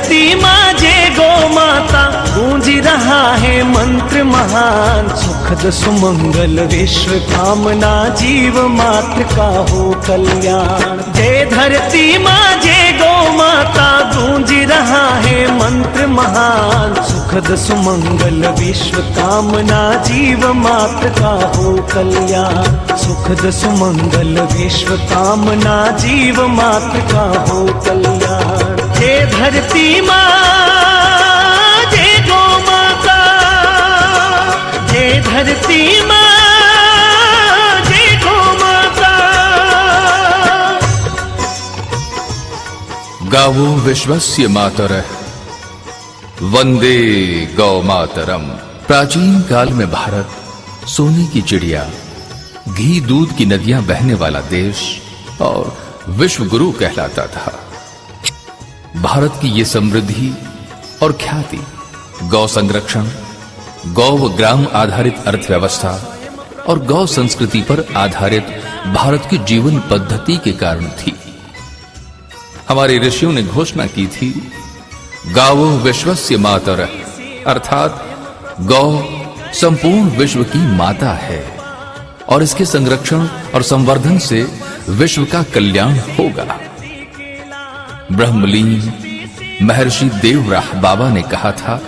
धरती माँ जय गौ माता, गूंज रहा है मंत्र महान। सुखद सुमंगल विश्व कामना, जीव मात्र का हो कल्याण। जय धरती माँ जय गौ माता, गूंज रहा है मंत्र महान। सुखद सुमंगल विश्व कामना, जीव मात्र का हो कल्याण। सुखद सुमंगल विश्व कामना, जीव मात्र का हो कल्याण। जय धरती माँ जय गौ माता, जय धरती माँ जय गौ माता। गावो विश्वस्य मातरः वंदे गौ मातरम। प्राचीन काल में भारत सोने की चिड़िया, घी दूध की नदियां बहने वाला देश और विश्व गुरु कहलाता था। भारत की ये समृद्धि और ख्याति गौ संरक्षण, गौ ग्राम आधारित अर्थव्यवस्था और गौ संस्कृति पर आधारित भारत की जीवन पद्धति के कारण थी। हमारे ऋषियों ने घोषणा की थी, गावो विश्वस्य मातरः, अर्थात गौ संपूर्ण विश्व की माता है और इसके संरक्षण और संवर्धन से विश्व का कल्याण होगा। ब्रह्मलीन महर्षि देवराह बाबा ने कहा था,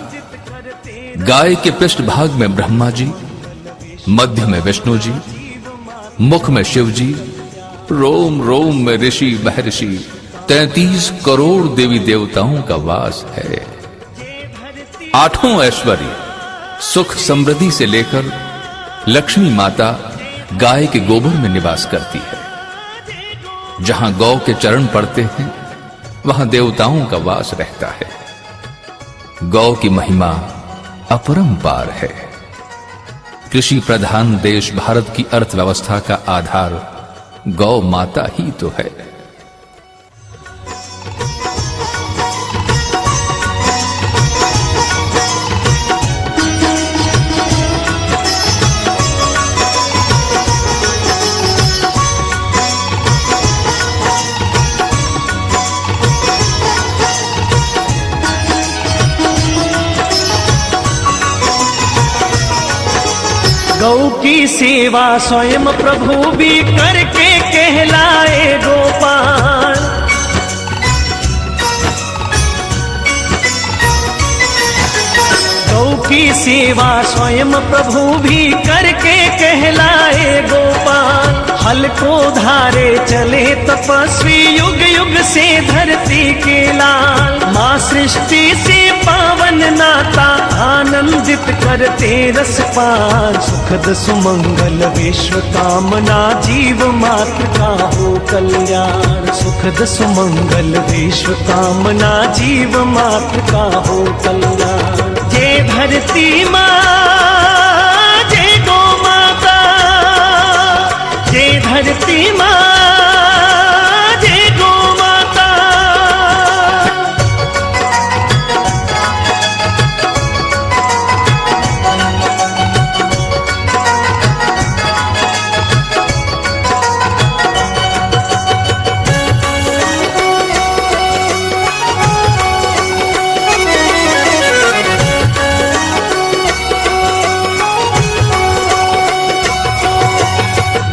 गाय के पृष्ठभाग में ब्रह्मा जी, मध्य में विष्णु जी, मुख में शिव जी, रोम रोम में ऋषि महर्षि, 33 करोड़ देवी देवताओं का वास है। आठों ऐश्वर्य सुख समृद्धि से लेकर लक्ष्मी माता गाय के गोबर में निवास करती है। जहां गौ के चरण पड़ते हैं वहां देवताओं का वास रहता है। गौ की महिमा अपरंपार है। कृषि प्रधान देश भारत की अर्थव्यवस्था का आधार गौ माता ही तो है। गौ की सेवा स्वयं प्रभु भी करके कहलाए गोपाल। गौ की सेवा स्वयं प्रभु भी करके कहलाए गोपाल। हल को धारे चले तपस्वी युग युग से धरती के लाल। माँ सृष्टि से पावन नाता आनंदित करते रसपान। सुखद सुमंगल विश्व कामना, जीव मात्र का हो कल्याण। सुखद सुमंगल विश्व कामना, जीव मात्र का हो कल्याण। जय धरती माँ जय गौ माता, जय धरती माँ जय गौ माता।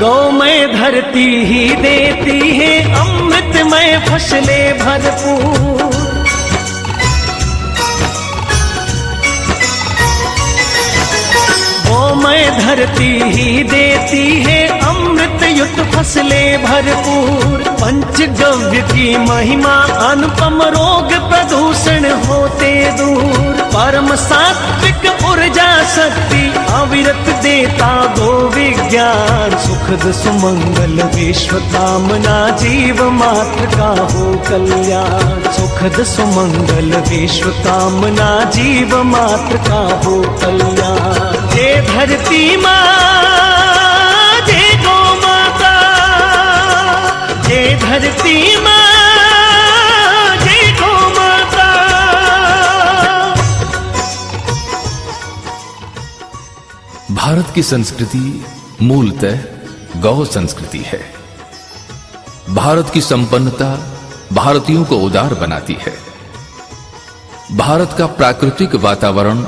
गौमय धरती ही देती है अमृतमय फसलें भरपूर। गौमय धरती ही देती है अमृत युक्त फसलें भरपूर। पंचगव्य की महिमा अनुपम, रोग प्रदूषण होते दूर। परम सात्विक ऊर्जा शक्ति अविरत देता गो विज्ञान। सुखद सुमंगल विश्व कामना, जीव मात्र का हो कल्याण। सुखद सुमंगल विश्व कामना, जीव मात्र का हो कल्याण। जय धरती माँ जय गौ माता, जय धरती माँ जय गौ माता। भारत की संस्कृति मूलतः गौ संस्कृति है। भारत की संपन्नता भारतीयों को उदार बनाती है। भारत का प्राकृतिक वातावरण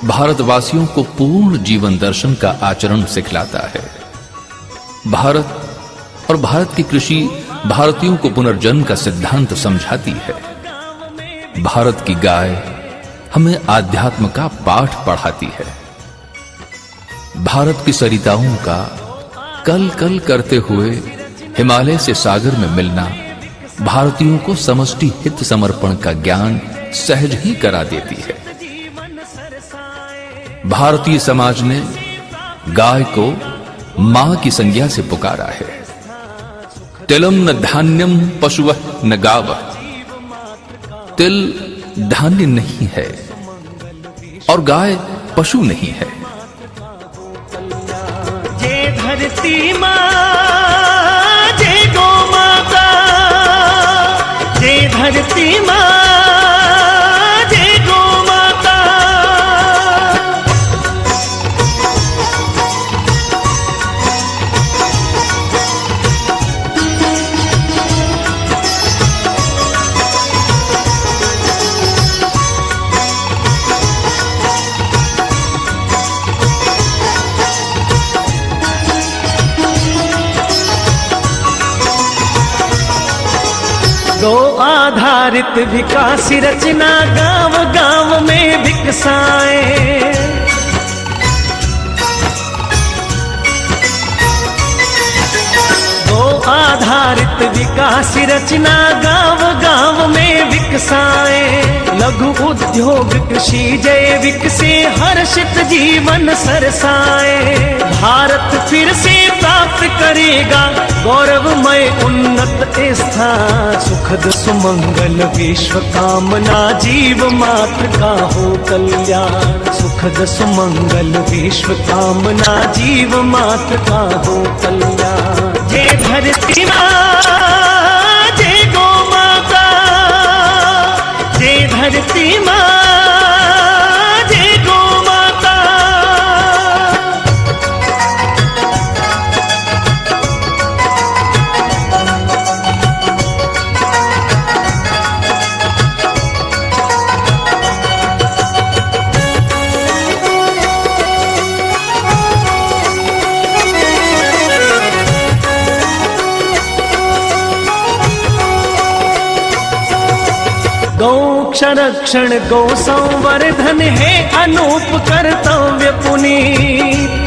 भारतवासियों को पूर्ण जीवन दर्शन का आचरण सिखलाता है। भारत और भारत की कृषि भारतीयों को पुनर्जन्म का सिद्धांत समझाती है। भारत की गाय हमें आध्यात्म का पाठ पढ़ाती है। भारत की सरिताओं का कल कल करते हुए हिमालय से सागर में मिलना भारतीयों को समष्टि हित समर्पण का ज्ञान सहज ही करा देती है। भारतीय समाज ने गाय को मां की संज्ञा से पुकारा है। तिलम न धान्यम पशुवः न गावः। तिल धान्य नहीं है और गाय पशु नहीं है। जय धरती मां, जय गौ माता, जय धरती मां, जय गौ माता। गौ आधारित विकास रचना गांव गांव में विकसाए। गौ आधारित विकास रचना गांव गांव में विकसाए। लघु उद्योग कृषि जैविक से हर्षित जीवन सरसाए। भारत फिर से प्राप्त करेगा गौरवमय उन्नत स्थान। सुखद सुमंगल विश्व कामना जीव मात्र का हो कल्याण। सुखद सुमंगल विश्व कामना जीव मात्र का हो कल्याण। जय धरती मां, जय गौ माता, जय धरती मां, जय गौ माता। गौ संरक्षण गौ संवर्धन है अनूप कर्तव्य पुनीत।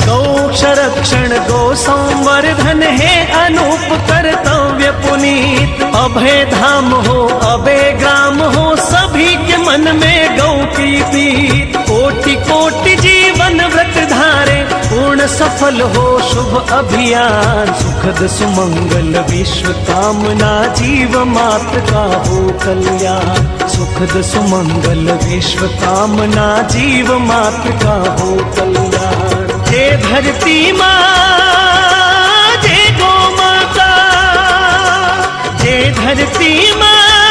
गौ संरक्षण गौ संवर्धन है अनूप कर्तव्य पुनीत। अभय धाम हो अभय ग्राम हो सभी के मन में गौ की प्रीत। कोटि कोटि जीवन व्रत धारे पूर्ण सफल हो शुभ अभियान। सुखद सुमंगल विश्व कामना जीव मात्र का हो कल्याण। सुखद सुमंगल विश्व कामना जीव मात्र का हो कल्याण। जय धरती मां, जय गौ माता, जय धरती मां,